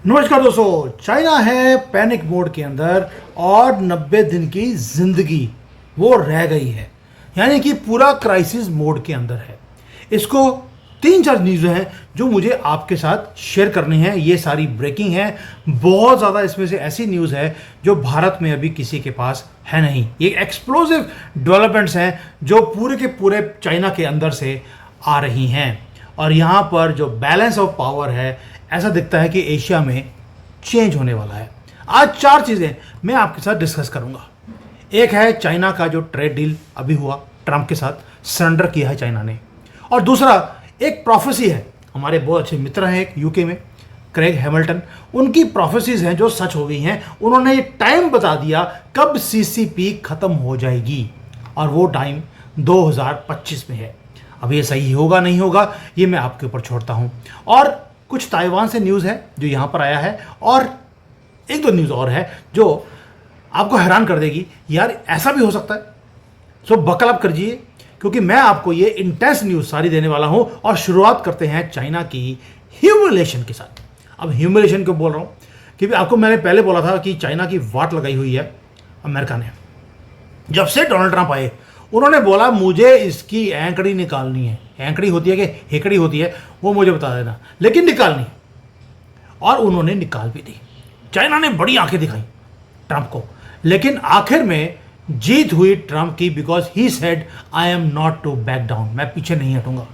नमस्कार दोस्तों, चाइना है पैनिक मोड के अंदर और 90 दिन की जिंदगी वो रह गई है। यानी कि पूरा क्राइसिस मोड के अंदर है। इसको तीन चार न्यूज़ हैं जो मुझे आपके साथ शेयर करनी है। ये सारी ब्रेकिंग है, बहुत ज़्यादा इसमें से ऐसी न्यूज़ है जो भारत में अभी किसी के पास है नहीं। ये एक्सप्लोसिव डेवलपमेंट्स हैं जो पूरे के पूरे चाइना के अंदर से आ रही हैं। और यहाँ पर जो बैलेंस ऑफ पावर है, ऐसा दिखता है कि एशिया में चेंज होने वाला है। आज चार चीज़ें मैं आपके साथ डिस्कस करूंगा। एक है चाइना का जो ट्रेड डील अभी हुआ, ट्रंप के साथ सरेंडर किया है चाइना ने। और दूसरा एक प्रोफेसी है, हमारे बहुत अच्छे मित्र हैं एक यूके में, क्रेग हैमिल्टन, उनकी प्रोफेसीज हैं जो सच हो गई हैं। उन्होंने ये टाइम बता दिया कब सीसीपी खत्म हो जाएगी, और वो टाइम 2025 में है। अब ये सही होगा नहीं होगा ये मैं आपके ऊपर छोड़ता हूँ। और कुछ ताइवान से न्यूज़ है जो यहाँ पर आया है, और एक दो न्यूज़ और है जो आपको हैरान कर देगी, यार ऐसा भी हो सकता है। सो बकल अप करिए, क्योंकि मैं आपको ये इंटेंस न्यूज़ सारी देने वाला हूँ। और शुरुआत करते हैं चाइना की ह्यूमिलेशन के साथ। अब ह्यूमिलेशन क्यों बोल रहा हूँ, क्योंकि आपको मैंने पहले बोला था कि चाइना की वाट लगाई हुई है अमेरिका ने। जब से डोनाल्ड ट्रंप आए, उन्होंने बोला मुझे इसकी एंकड़ी निकालनी है। एंकड़ी होती है कि हेकड़ी होती है वो मुझे बता देना, लेकिन निकालनी। और उन्होंने निकाल भी दी। चाइना ने बड़ी आंखें दिखाई ट्रंप को, लेकिन आखिर में जीत हुई ट्रंप की, because he said I am not to back down, मैं पीछे नहीं हटूंगा।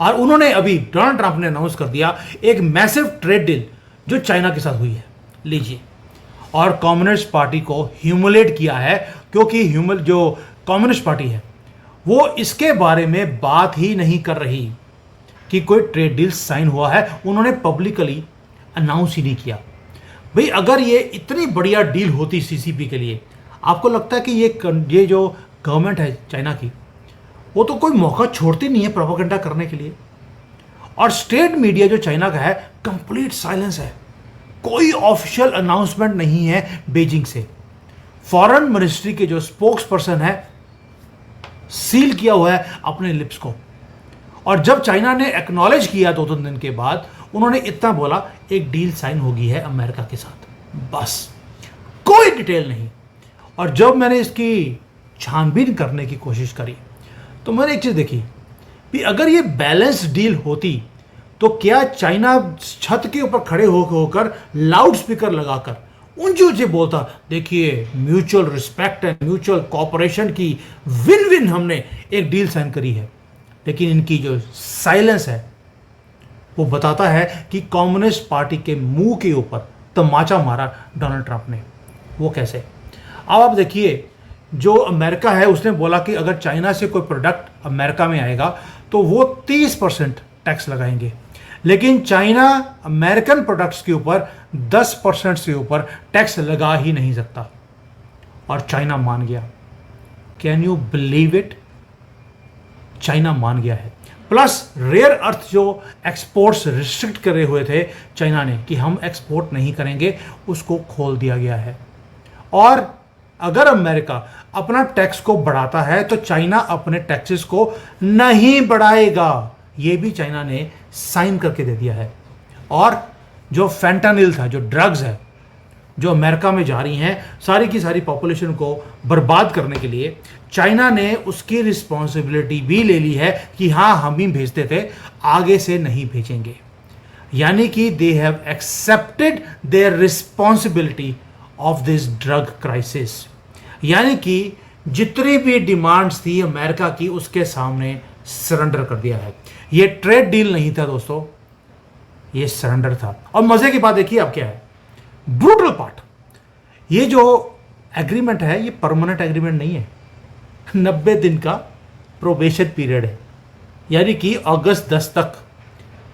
और उन्होंने अभी डोनाल्ड ट्रंप ने अनाउंस कर दिया एक मैसिव ट्रेड डील जो चाइना के साथ हुई है, लीजिए। और कम्युनिस्ट पार्टी को ह्यूमिलेट किया है, क्योंकि जो कम्युनिस्ट पार्टी है वो इसके बारे में बात ही नहीं कर रही कि कोई ट्रेड डील साइन हुआ है। उन्होंने पब्लिकली अनाउंस ही नहीं किया। भाई अगर ये इतनी बढ़िया डील होती सीसीपी के लिए, आपको लगता है कि ये जो गवर्नमेंट है चाइना की, वो तो कोई मौका छोड़ती नहीं है प्रोपेगेंडा करने के लिए। और स्टेट मीडिया जो चाइना का है, कंप्लीट साइलेंस है। कोई ऑफिशियल अनाउंसमेंट नहीं है बीजिंग से। फॉरेन मिनिस्ट्री के जो स्पोक्स पर्सन है, सील किया हुआ है अपने लिप्स को। और जब चाइना ने एक्नॉलेज किया 2-3 दिन के बाद, उन्होंने इतना बोला एक डील साइन होगी है अमेरिका के साथ, बस कोई डिटेल नहीं। और जब मैंने इसकी छानबीन करने की कोशिश करी तो मैंने एक चीज देखी कि अगर ये बैलेंस डील होती तो क्या चाइना छत के ऊपर खड़े होकर लाउड स्पीकर लगाकर ऊंचे ऊंचे बोलता, देखिए mutual respect and mutual cooperation की विन विन हमने एक डील साइन करी है। लेकिन इनकी जो साइलेंस है वो बताता है कि कम्युनिस्ट पार्टी के मुंह के ऊपर तमाचा मारा डोनाल्ड ट्रंप ने। वो कैसे? अब आप देखिए, जो अमेरिका है उसने बोला कि अगर चाइना से कोई प्रोडक्ट अमेरिका में आएगा तो वो 30% टैक्स लगाएंगे, लेकिन चाइना अमेरिकन प्रोडक्ट्स के ऊपर 10% से ऊपर टैक्स लगा ही नहीं सकता। और चाइना मान गया। Can you believe it? China मान गया है। प्लस रेयर अर्थ जो एक्सपोर्ट्स रिस्ट्रिक्ट करे हुए थे चाइना ने कि हम एक्सपोर्ट नहीं करेंगे, उसको खोल दिया गया है। और अगर अमेरिका अपना टैक्स को बढ़ाता है तो चाइना अपने टैक्सेस को नहीं बढ़ाएगा। ये भी चाइना ने साइन करके दे दिया है। और जो फैंटानिल था, जो ड्रग्स है जो अमेरिका में जा रही हैं, सारी की सारी पॉपुलेशन को बर्बाद करने के लिए, चाइना ने उसकी रिस्पॉन्सिबिलिटी भी ले ली है कि हाँ हम ही भेजते थे, आगे से नहीं भेजेंगे। यानी कि they have accepted their responsibility of this drug crisis. यानी कि जितनी भी डिमांड्स थी अमेरिका की, उसके सामने सरेंडर कर दिया है। ये ट्रेड डील नहीं था दोस्तों, ये सरेंडर था। और मजे की बात देखिए अब क्या है, ब्रूटल पार्ट, ये जो एग्रीमेंट है ये परमानेंट एग्रीमेंट नहीं है, 90 दिन का प्रोबेशन पीरियड है। यानी कि अगस्त 10 तक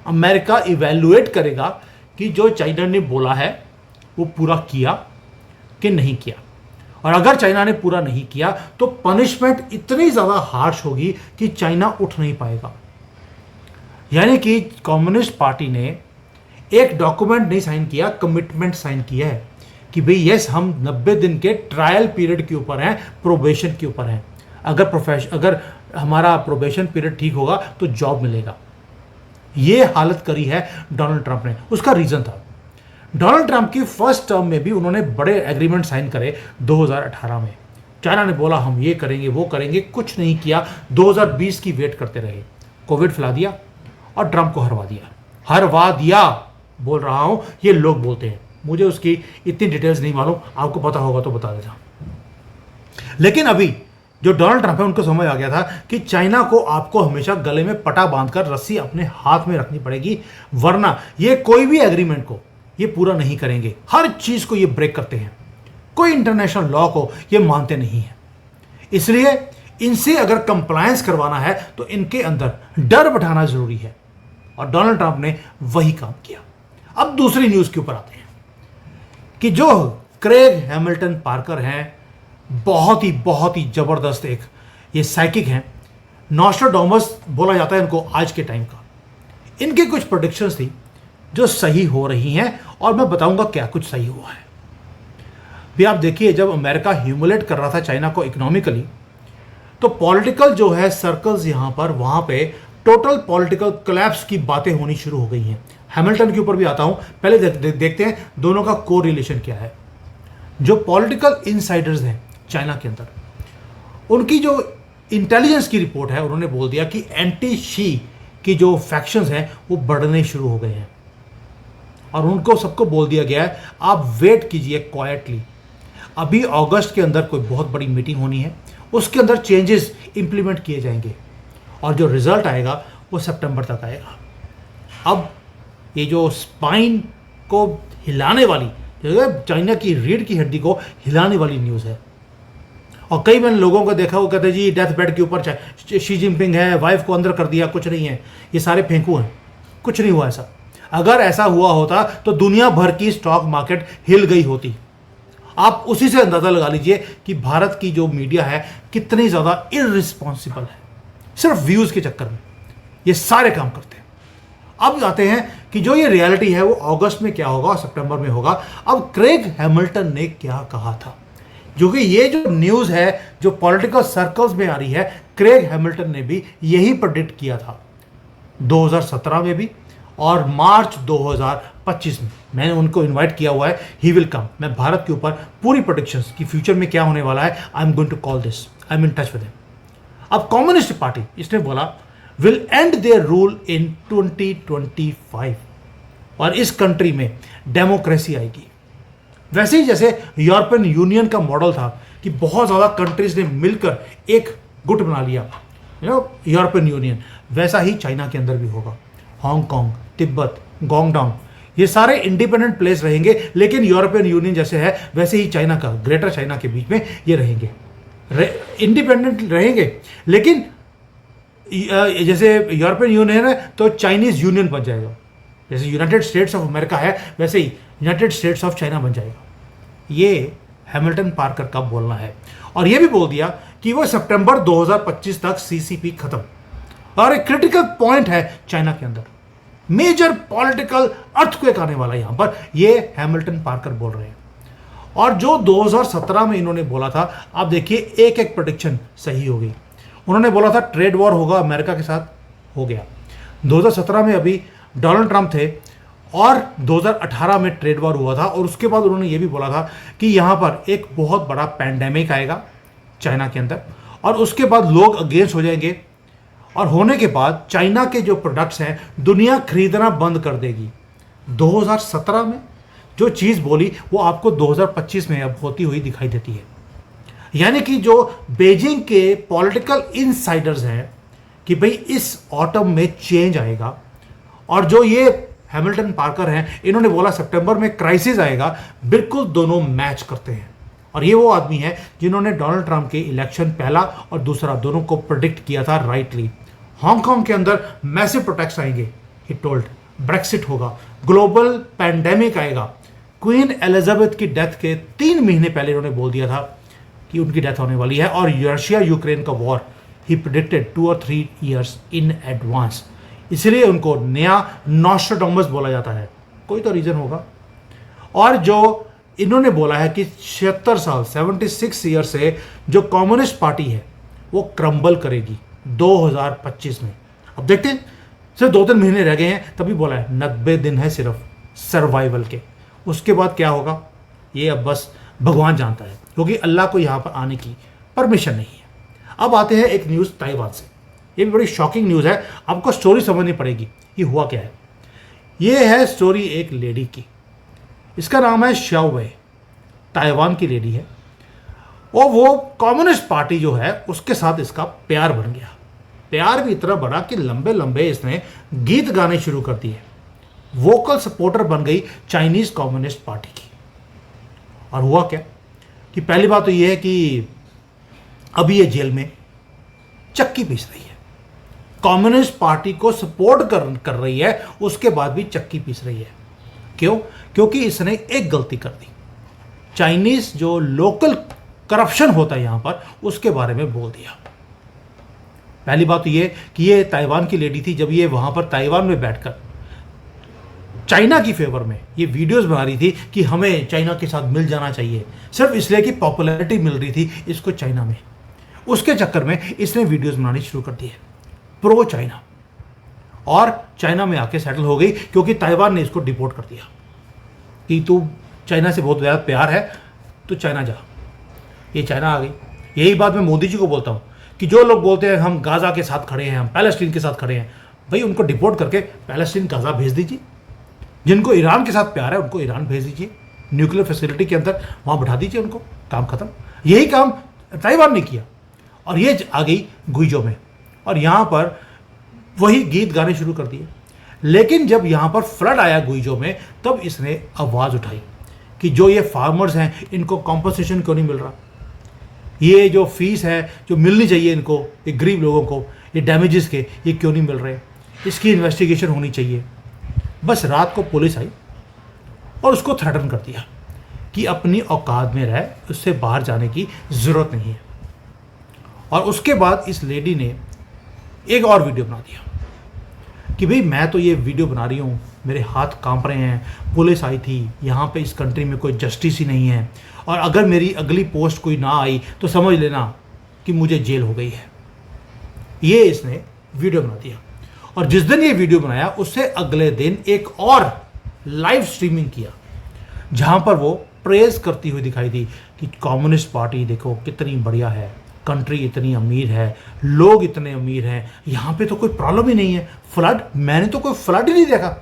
अमेरिका इवैल्यूएट करेगा कि जो चाइना ने बोला है वो पूरा किया कि नहीं किया। और अगर चाइना ने पूरा नहीं किया तो पनिशमेंट इतनी ज़्यादा हार्श होगी कि चाइना उठ नहीं पाएगा। यानी कि कम्युनिस्ट पार्टी ने एक डॉक्यूमेंट नहीं साइन किया, कमिटमेंट साइन किया है कि भाई यस हम 90 दिन के ट्रायल पीरियड के ऊपर हैं, प्रोबेशन के ऊपर हैं। अगर हमारा प्रोबेशन पीरियड ठीक होगा तो जॉब मिलेगा। ये हालत करी है डोनाल्ड ट्रंप ने। उसका रीज़न था, डोनाल्ड ट्रंप की फर्स्ट टर्म में भी उन्होंने बड़े एग्रीमेंट साइन करे 2018 में। चाइना ने बोला हम ये करेंगे वो करेंगे, कुछ नहीं किया। 2020 की वेट करते रहे, कोविड फैला दिया और ट्रंप को हरवा दिया बोल रहा हूं, ये लोग बोलते हैं, मुझे उसकी इतनी डिटेल्स नहीं मालूम, आपको पता होगा तो बता देता। लेकिन अभी जो डोनाल्ड ट्रंप है उनको समझ आ गया था कि चाइना को आपको हमेशा गले में पटा बांधकर रस्सी अपने हाथ में रखनी पड़ेगी, वरना ये कोई भी एग्रीमेंट को ये पूरा नहीं करेंगे। हर चीज को ये ब्रेक करते हैं, कोई इंटरनेशनल लॉ को ये मानते नहीं है। इसलिए इनसे अगर कंप्लायंस करवाना है तो इनके अंदर डर बैठाना जरूरी है, और डोनाल्ड ट्रंप ने वही काम किया। अब दूसरी न्यूज के ऊपर आते हैं कि जो क्रेग हैमिल्टन पार्कर हैं, बहुत ही जबरदस्त एक ये साइकिक हैं, नॉस्ट्राडामस बोला जाता है इनको आज के टाइम का। इनकी कुछ प्रेडिक्शंस थी जो सही हो रही हैं, और मैं बताऊंगा क्या कुछ सही हुआ है। भी आप देखिए, जब अमेरिका ह्यूमिलेट कर रहा था चाइना को इकोनॉमिकली, तो पॉलिटिकल जो है सर्कल्स यहां पर वहां पे टोटल पॉलिटिकल कोलैप्स की बातें होनी शुरू हो गई हैं। हैमिल्टन के ऊपर भी आता हूं, पहले देखते हैं दोनों का को रिलेशन क्या है। जो पॉलिटिकल इनसाइडर्स हैं चाइना के अंदर, उनकी जो इंटेलिजेंस की रिपोर्ट है, उन्होंने बोल दिया कि एंटी शी की जो फैक्शंस हैं वो बढ़ने शुरू हो गए हैं, और उनको सबको बोल दिया गया है आप वेट कीजिए क्वाइटली। अभी अगस्त के अंदर कोई बहुत बड़ी मीटिंग होनी है, उसके अंदर चेंजेस इंप्लीमेंट किए जाएंगे, और जो रिजल्ट आएगा वो सितंबर तक आएगा। अब ये जो स्पाइन को हिलाने वाली, चाइना की रीढ़ की हड्डी को हिलाने वाली न्यूज़ है, और कई मैंने लोगों को देखा, वो कहते हैं जी डेथ बेड के ऊपर शी जिनपिंग है, वाइफ को अंदर कर दिया, कुछ नहीं है, ये सारे फेंकू हैं, कुछ नहीं हुआ ऐसा। अगर ऐसा हुआ होता तो दुनिया भर की स्टॉक मार्केट हिल गई होती। आप उसी से अंदाजा लगा लीजिए कि भारत की जो मीडिया है कितनी ज़्यादा इररिस्पॉन्सिबल है, सिर्फ व्यूज़ के चक्कर में ये सारे काम करते हैं। अब आते हैं कि जो ये रियलिटी है वो अगस्त में क्या होगा, सितंबर में होगा। अब क्रेग हैमिल्टन ने क्या कहा था, जो कि ये जो न्यूज़ है जो पॉलिटिकल सर्कल्स में आ रही है, क्रेग हैमिल्टन ने भी यही प्रेडिक्ट किया था 2017 में भी और मार्च 2025 में। मैंने उनको इनवाइट किया हुआ है, ही विल कम। मैं भारत के ऊपर पूरी प्रेडिक्शंस कि फ्यूचर में क्या होने वाला है, I am going to call this, I am in touch with him. अब कम्युनिस्ट पार्टी, इसने बोला will end their rule in 2025, और इस कंट्री में डेमोक्रेसी आएगी। वैसे ही जैसे यूरोपियन यूनियन का मॉडल था कि बहुत ज़्यादा कंट्रीज ने मिलकर एक गुट बना लिया, यूरोपियन यूनियन, वैसा ही चाइना के अंदर भी होगा। हांगकांग, तिब्बत, गोंगडांग, ये सारे इंडिपेंडेंट प्लेस रहेंगे, लेकिन यूरोपियन यूनियन जैसे है वैसे ही चाइना का, ग्रेटर चाइना के बीच में ये रहेंगे, इंडिपेंडेंट रहेंगे। लेकिन जैसे यूरोपियन यूनियन है तो चाइनीज यूनियन बन जाएगा, जैसे यूनाइटेड स्टेट्स ऑफ अमेरिका है वैसे ही यूनाइटेड स्टेट्स ऑफ चाइना बन जाएगा। ये हैमिल्टन पार्कर का बोलना है, और ये भी बोल दिया कि वो सितंबर 2025 तक सीसीपी खत्म, और एक क्रिटिकल पॉइंट है चाइना के अंदर, मेजर पॉलिटिकल अर्थक्वेक आने वाला है यहां पर, ये हैमिल्टन पार्कर बोल रहे हैं। और जो 2017 में इन्होंने बोला था, आप देखिए एक एक प्रेडिक्शन सही हो गई। उन्होंने बोला था ट्रेड वॉर होगा अमेरिका के साथ, हो गया। 2017 में अभी डोनाल्ड ट्रंप थे, और 2018 में ट्रेड वॉर हुआ था, और उसके बाद उन्होंने ये भी बोला था कि यहाँ पर एक बहुत बड़ा पैंडेमिक आएगा चाइना के अंदर, और उसके बाद लोग अगेंस्ट हो जाएंगे, और होने के बाद चाइना के जो प्रोडक्ट्स हैं दुनिया खरीदना बंद कर देगी। 2017 में जो चीज़ बोली वो आपको 2025 में अब होती हुई दिखाई देती है। यानी कि जो बीजिंग के पॉलिटिकल इनसाइडर्स हैं कि भाई इस ऑटम में चेंज आएगा, और जो ये हैमिल्टन पार्कर हैं इन्होंने बोला सितंबर में क्राइसिस आएगा, बिल्कुल दोनों मैच करते हैं। और ये वो आदमी है जिन्होंने डोनाल्ड ट्रंप के इलेक्शन पहला और दूसरा दोनों को प्रेडिक्ट किया था राइटली। हांगकांग के अंदर मैसिव प्रोटेक्ट्स आएंगे, ही टोल्ड, ब्रेक्सिट होगा, ग्लोबल पैंडेमिक आएगा। क्वीन एलिजाबेथ की डेथ के 3 महीने पहले उन्होंने बोल दिया था कि उनकी डेथ होने वाली है, और रशिया यूक्रेन का war he predicted 2 or 3 years in advance, इसलिए उनको नया नॉस्ट्राडामस बोला जाता है, कोई तो रीजन होगा। और जो इन्होंने बोला है कि 76 साल 76 ईयर से जो कम्युनिस्ट पार्टी है वो क्रम्बल करेगी 2025 में। अब देखते हैं, सिर्फ 2-3 महीने रह गए हैं, तभी बोला है 90 दिन है सिर्फ सर्वाइवल के, उसके बाद क्या होगा ये अब बस भगवान जानता है, क्योंकि अल्लाह को यहाँ पर आने की परमिशन नहीं है। अब आते हैं एक न्यूज़ ताइवान से। ये भी बड़ी शॉकिंग न्यूज़ है, आपको स्टोरी समझनी पड़ेगी ये हुआ क्या है। ये है स्टोरी एक लेडी की, इसका नाम है शाओ वै, ताइवान की लेडी है, और वो कम्युनिस्ट पार्टी जो है उसके साथ इसका प्यार बन गया। प्यार भी इतना बड़ा कि लंबे लंबे इसने गीत गाने शुरू कर दिए, वोकल सपोर्टर बन गई चाइनीज कम्युनिस्ट पार्टी की। और हुआ क्या कि पहली बात तो ये है कि अभी ये जेल में चक्की पीस रही है, कम्युनिस्ट पार्टी को सपोर्ट कर रही है, उसके बाद भी चक्की पीस रही है। क्यों? क्योंकि इसने एक गलती कर दी, चाइनीज जो लोकल करप्शन होता है यहां पर उसके बारे में बोल दिया। पहली बात तो ये कि ये ताइवान की लेडी थी, जब ये वहां पर ताइवान में बैठकर चाइना की फेवर में ये वीडियोस बना रही थी कि हमें चाइना के साथ मिल जाना चाहिए, सिर्फ इसलिए कि पॉपुलैरिटी मिल रही थी इसको चाइना में। उसके चक्कर में इसने वीडियोस बनानी शुरू कर दी है प्रो चाइना, और चाइना में आके सेटल हो गई, क्योंकि ताइवान ने इसको डिपोर्ट कर दिया कि तू चाइना से बहुत ज़्यादा प्यार है तो चाइना जा। ये चाइना आ गई। यही बात मैं मोदी जी को बोलता हूँ कि जो लोग बोलते हैं हम गाज़ा के साथ खड़े हैं, हम पैलेस्टीन के साथ खड़े हैं, भाई उनको डिपोर्ट करके पैलेस्टीन गाज़ा भेज दीजिए। जिनको ईरान के साथ प्यार है उनको ईरान भेज दीजिए, न्यूक्लियर फैसिलिटी के अंदर वहाँ बैठा दीजिए उनको, काम खत्म। यही काम ताइवान ने किया, और ये आ गई गुइजो में, और यहाँ पर वही गीत गाने शुरू कर दिए। लेकिन जब यहाँ पर फ्लड आया गुइजो में, तब इसने आवाज़ उठाई कि जो ये फार्मर्स हैं इनको कॉम्पनसेशन क्यों नहीं मिल रहा, ये जो फीस है जो मिलनी चाहिए इनको, ये गरीब लोगों को, ये डैमेजेस के ये क्यों नहीं मिल रहे, इसकी इन्वेस्टिगेशन होनी चाहिए। बस रात को पुलिस आई और उसको थ्रेटन कर दिया कि अपनी औकात में रहे, उससे बाहर जाने की ज़रूरत नहीं है। और उसके बाद इस लेडी ने एक और वीडियो बना दिया कि भाई मैं तो ये वीडियो बना रही हूँ, मेरे हाथ कांप रहे हैं, पुलिस आई थी, यहाँ पे इस कंट्री में कोई जस्टिस ही नहीं है, और अगर मेरी अगली पोस्ट कोई ना आई तो समझ लेना कि मुझे जेल हो गई है। ये इसने वीडियो बना दिया, और जिस दिन ये वीडियो बनाया उससे अगले दिन एक और लाइव स्ट्रीमिंग किया, जहाँ पर वो प्रेज करती हुई दिखाई दी कि कम्युनिस्ट पार्टी देखो कितनी बढ़िया है, कंट्री इतनी अमीर है, लोग इतने अमीर हैं, यहाँ पे तो कोई प्रॉब्लम ही नहीं है। फ्लड, मैंने तो कोई फ्लड ही नहीं देखा,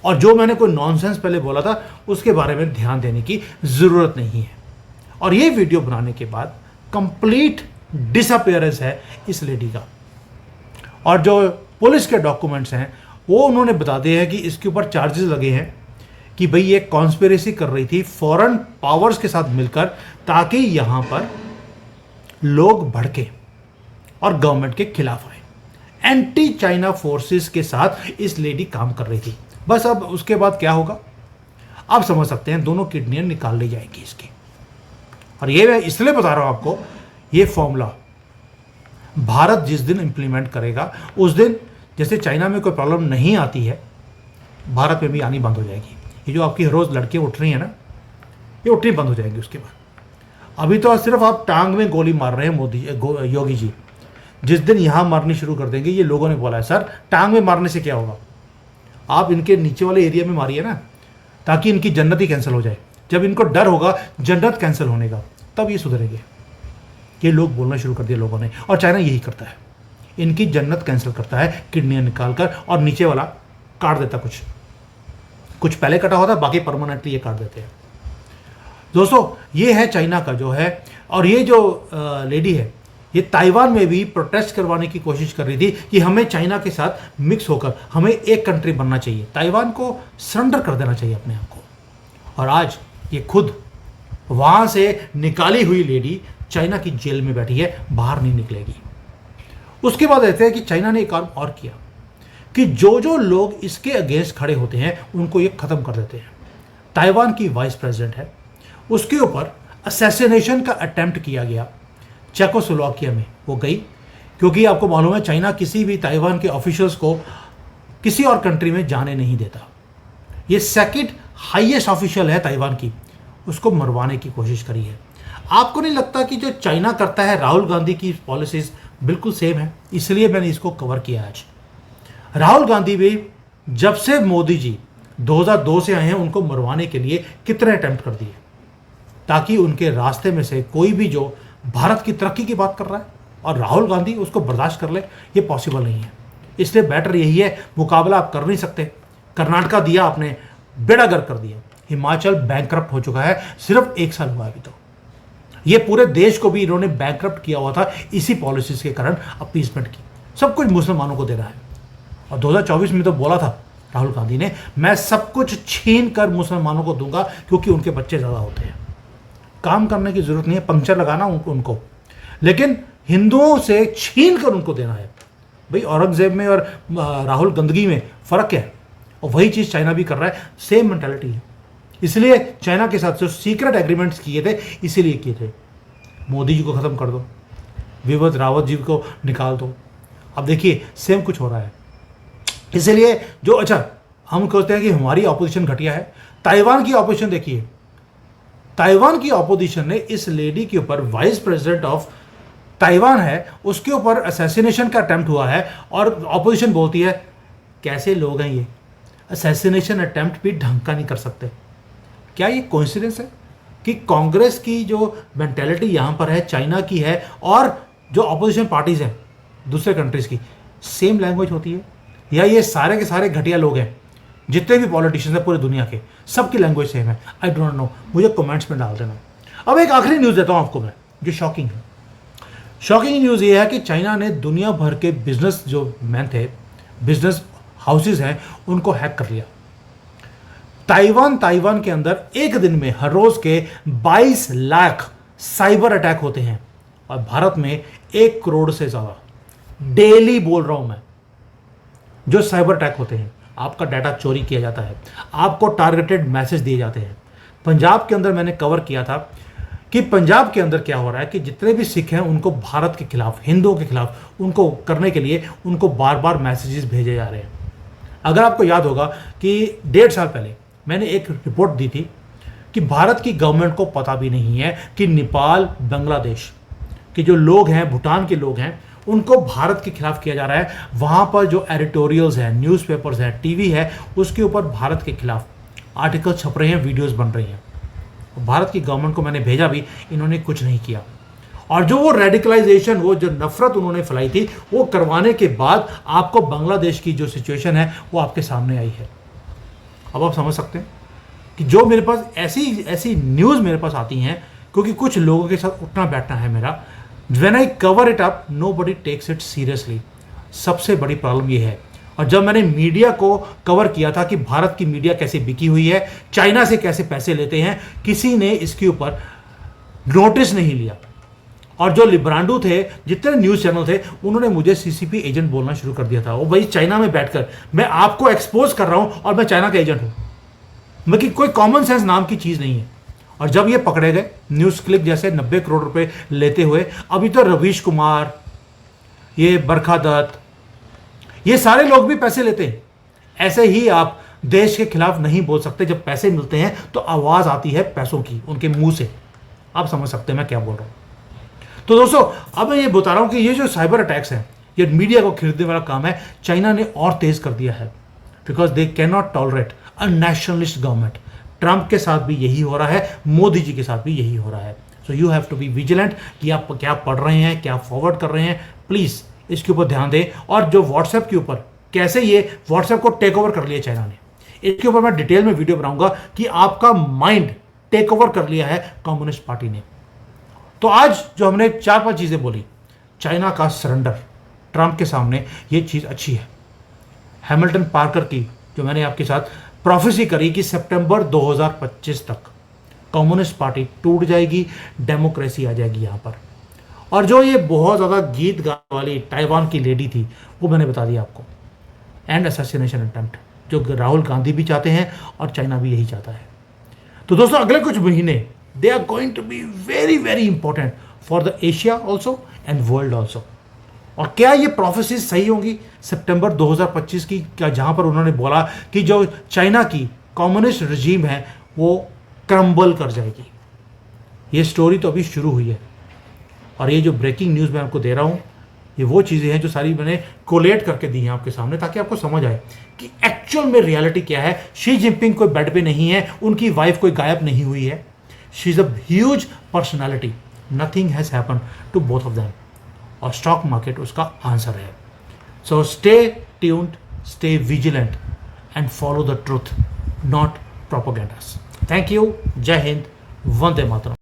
और जो मैंने कोई नॉनसेंस पहले बोला था उसके बारे में ध्यान देने की ज़रूरत नहीं है। और ये वीडियो बनाने के बाद कंप्लीट डिसअपियरेंस है इस लेडी का, और जो पुलिस के डॉक्यूमेंट्स हैं वो उन्होंने बता दिए हैं कि इसके ऊपर चार्जेस लगे हैं कि भाई ये कॉन्स्पिरेसी कर रही थी फॉरेन पावर्स के साथ मिलकर, ताकि यहाँ पर लोग भड़के और गवर्नमेंट के खिलाफ आए। एंटी चाइना फोर्सेस के साथ इस लेडी काम कर रही थी। बस अब उसके बाद क्या होगा आप समझ सकते हैं, दोनों किडनियां निकाल ली जाएंगी इसकी। और ये मैं इसलिए बता रहा हूं आपको, ये फॉर्मूला भारत जिस दिन इंप्लीमेंट करेगा उस दिन जैसे चाइना में कोई प्रॉब्लम नहीं आती है, भारत में भी आनी बंद हो जाएगी। ये जो आपकी रोज़ लड़कियाँ उठ रही हैं ना, ये उठनी बंद हो जाएंगी उसके बाद। अभी तो सिर्फ आप टांग में गोली मार रहे हैं योगी जी, जिस दिन यहाँ मारनी शुरू कर देंगे, ये लोगों ने बोला है सर टांग में मारने से क्या होगा, आप इनके नीचे वाले एरिया में मारिए ना, ताकि इनकी जन्नत ही कैंसिल हो जाए। जब इनको डर होगा जन्नत कैंसिल होने का, तब ये सुधरेंगे। ये लोग बोलना शुरू कर दिया लोगों ने, और चाइना यही करता है, इनकी जन्नत कैंसिल करता है किडनियाँ निकाल कर, और नीचे वाला काट देता, कुछ पहले कटा होता है, बाकी परमानेंटली ये काट देते हैं। दोस्तों ये है चाइना का जो है, और ये जो लेडी है ये ताइवान में भी प्रोटेस्ट करवाने की कोशिश कर रही थी कि हमें चाइना के साथ मिक्स होकर हमें एक कंट्री बनना चाहिए, ताइवान को सरेंडर कर देना चाहिए अपने आप को। और आज ये खुद वहाँ से निकाली हुई लेडी चाइना की जेल में बैठी है, बाहर नहीं निकलेगी। उसके बाद कहते हैं कि चाइना ने एक काम और किया कि जो जो लोग इसके अगेंस्ट खड़े होते हैं उनको ये ख़त्म कर देते हैं। ताइवान की वाइस प्रेसिडेंट है, उसके ऊपर असैसिनेशन का अटेम्प्ट किया गया चेकोस्लोवाकिया में, वो गई, क्योंकि आपको मालूम है चाइना किसी भी ताइवान के ऑफिशियल्स को किसी और कंट्री में जाने नहीं देता। ये सेकंड हाईएस्ट ऑफिशियल है ताइवान की, उसको मरवाने की कोशिश करी है। आपको नहीं लगता कि जो चाइना करता है, राहुल गांधी की पॉलिसीज बिल्कुल सेम है? इसलिए मैंने इसको कवर किया आज। राहुल गांधी भी जब से मोदी जी 2002 से आए हैं, उनको मरवाने के लिए कितने अटेम्प्ट कर दिए, ताकि उनके रास्ते में से कोई भी जो भारत की तरक्की की बात कर रहा है और राहुल गांधी उसको बर्दाश्त कर ले, ये पॉसिबल नहीं है। इसलिए बेटर यही है, मुकाबला आप कर नहीं सकते। कर्नाटका दिया आपने, बेड़ा गर्क कर दिया। हिमाचल बैंकरप्ट हो चुका है, सिर्फ 1 साल हुआ अभी तो। ये पूरे देश को भी इन्होंने बैंकरप्ट किया हुआ था इसी पॉलिसीज के कारण, अपीसमेंट की। सब कुछ मुसलमानों को दे रहा है। और 2024 में तो बोला था राहुल गांधी ने, मैं सब कुछ छीन कर मुसलमानों को दूंगा क्योंकि उनके बच्चे ज़्यादा होते हैं। काम करने की जरूरत नहीं है, पंक्चर लगाना उनको, लेकिन हिंदुओं से छीन कर उनको देना है। भाई औरंगजेब में और राहुल गंदगी में फ़र्क क्या है? और वही चीज़ चाइना भी कर रहा है, सेम मेंटालिटी है। इसलिए चाइना के साथ जो सीक्रेट एग्रीमेंट्स किए थे, इसीलिए किए थे। मोदी जी को ख़त्म कर दो, विवत रावत जी को निकाल दो। अब देखिए सेम कुछ हो रहा है। इसलिए जो अच्छा हम कहते हैं कि हमारी ऑपोजिशन घटिया है, ताइवान की ऑपोजिशन देखिए। ताइवान की ऑपोजिशन ने इस लेडी के ऊपर, वाइस प्रेसिडेंट ऑफ ताइवान है, उसके ऊपर असैसिनेशन का अटेम्प्ट हुआ है और ऑपोजिशन बोलती है कैसे लोग हैं ये, असैसिनेशन अटेम्प्ट भी ढंग का नहीं कर सकते। क्या ये कोइंसिडेंस है कि कांग्रेस की जो मेंटेलिटी यहाँ पर है चाइना की है, और जो ऑपोजिशन पार्टीज हैं दूसरे कंट्रीज की सेम लैंग्वेज होती है? या ये सारे के सारे घटिया लोग हैं, जितने भी पॉलिटिशियंस हैं पूरी दुनिया के, सबकी लैंग्वेज सेम है? आई डोंट नो, मुझे कमेंट्स में डाल देना। अब एक आखिरी न्यूज़ देता हूँ आपको मैं, जो शॉकिंग है। शॉकिंग न्यूज़ ये है कि चाइना ने दुनिया भर के बिजनेस जो मैन थे, बिजनेस हाउसेज हैं, उनको हैक कर लिया। ताइवान के अंदर एक दिन में हर रोज के 22 लाख साइबर अटैक होते हैं, और भारत में 1 करोड़ से ज़्यादा डेली, बोल रहा हूं मैं, जो साइबर अटैक होते हैं। आपका डाटा चोरी किया जाता है, आपको टारगेटेड मैसेज दिए जाते हैं। पंजाब के अंदर मैंने कवर किया था कि पंजाब के अंदर क्या हो रहा है कि जितने भी सिख हैं उनको भारत के खिलाफ, हिंदुओं के खिलाफ उनको करने के लिए उनको बार बार मैसेजेस भेजे जा रहे हैं। अगर आपको याद होगा कि 1.5 साल पहले मैंने एक रिपोर्ट दी थी कि भारत की गवर्नमेंट को पता भी नहीं है कि नेपाल, बांग्लादेश के जो लोग हैं, भूटान के लोग हैं, उनको भारत के खिलाफ किया जा रहा है। वहाँ पर जो एडिटोरियल्स हैं, न्यूज़पेपर्स हैं, टीवी है, उसके ऊपर भारत के खिलाफ आर्टिकल छप रहे हैं, वीडियोस बन रही हैं। भारत की गवर्नमेंट को मैंने भेजा भी, इन्होंने कुछ नहीं किया। और जो वो रेडिकलाइजेशन, वो जो नफरत उन्होंने फैलाई थी, वो करवाने के बाद आपको बांग्लादेश की जो सिचुएशन है वो आपके सामने आई है। अब आप समझ सकते हैं कि जो मेरे पास ऐसी न्यूज़ मेरे पास आती हैं, क्योंकि कुछ लोगों के साथ उठना बैठना है मेरा, when I cover it up nobody takes it seriously. सबसे बड़ी प्रॉब्लम ये है। और जब मैंने मीडिया को कवर किया था कि भारत की मीडिया कैसे बिकी हुई है, चाइना से कैसे पैसे लेते हैं, किसी ने इसके ऊपर नोटिस नहीं लिया। और जो लिब्रांडू थे, जितने न्यूज़ चैनल थे, उन्होंने मुझे सीसीपी एजेंट बोलना शुरू कर दिया था। वो भाई चाइना में बैठकर मैं आपको एक्सपोज कर रहा हूं और मैं चाइना का एजेंट हूं। मतलब कि कोई कॉमन सेंस नाम की चीज़ नहीं है। और जब ये पकड़े गए, न्यूज़ क्लिक जैसे 90 करोड़ रुपए लेते हुए, अभी तो रवीश कुमार, ये बरखा दत्त, ये सारे लोग भी पैसे लेते हैं। ऐसे ही आप देश के खिलाफ नहीं बोल सकते। जब पैसे मिलते हैं तो आवाज़ आती है पैसों की, उनके मुंह से। आप समझ सकते हैं मैं क्या बोल रहा हूँ। तो दोस्तों, अब मैं ये बता रहा हूँ कि ये जो साइबर अटैक्स हैं, ये मीडिया को खरीदने वाला काम है, चाइना ने और तेज कर दिया है, because they can not tolerate a nationalist government. Trump के साथ भी यही हो रहा है, मोदी जी के साथ भी यही हो रहा है। So you have to be vigilant कि आप क्या पढ़ रहे हैं, क्या फॉरवर्ड कर रहे हैं, प्लीज़ इसके ऊपर ध्यान दें। और जो व्हाट्सएप के ऊपर कैसे ये व्हाट्सएप को टेक ओवर कर लिया चाइना ने, इसके ऊपर मैं डिटेल में वीडियो बनाऊंगा कि आपका माइंड टेक ओवर कर लिया है कम्युनिस्ट पार्टी ने। तो आज जो हमने 4-5 चीज़ें बोली, चाइना का सरेंडर ट्रंप के सामने, ये चीज़ अच्छी है। हैमिल्टन पार्कर की जो मैंने आपके साथ प्रोफेसी करी कि सितंबर 2025 तक कम्युनिस्ट पार्टी टूट जाएगी, डेमोक्रेसी आ जाएगी यहाँ पर। और जो ये बहुत ज़्यादा गीत गाने वाली ताइवान की लेडी थी, वो मैंने बता दिया आपको। एंड असैसिनेशन अटेम्प्ट, जो राहुल गांधी भी चाहते हैं और चाइना भी यही चाहता है। तो दोस्तों, अगले कुछ महीने they are going to be very very important for the Asia also and world also. और क्या ये प्रोफेसीज सही होंगी सितंबर 2025 की? क्या जहाँ पर उन्होंने बोला कि जो चाइना की कम्युनिस्ट रजीम है वो क्रम्बल कर जाएगी। ये स्टोरी तो अभी शुरू हुई है। और ये जो ब्रेकिंग न्यूज़ मैं आपको दे रहा हूँ, ये वो चीज़ें हैं जो सारी मैंने कोलेट करके दी हैं आपके सामने, ताकि आपको समझ आए कि एक्चुअल में रियलिटी क्या है। शी जिनपिंग कोई बेड पे नहीं है, उनकी वाइफ कोई गायब नहीं हुई है। She is a huge personality, nothing has happen to both of them, और स्टॉक मार्केट उसका आंसर है। So stay tuned, stay vigilant and follow the truth, not propagandas. Thank you, जय हिंद, वंदे मातरम।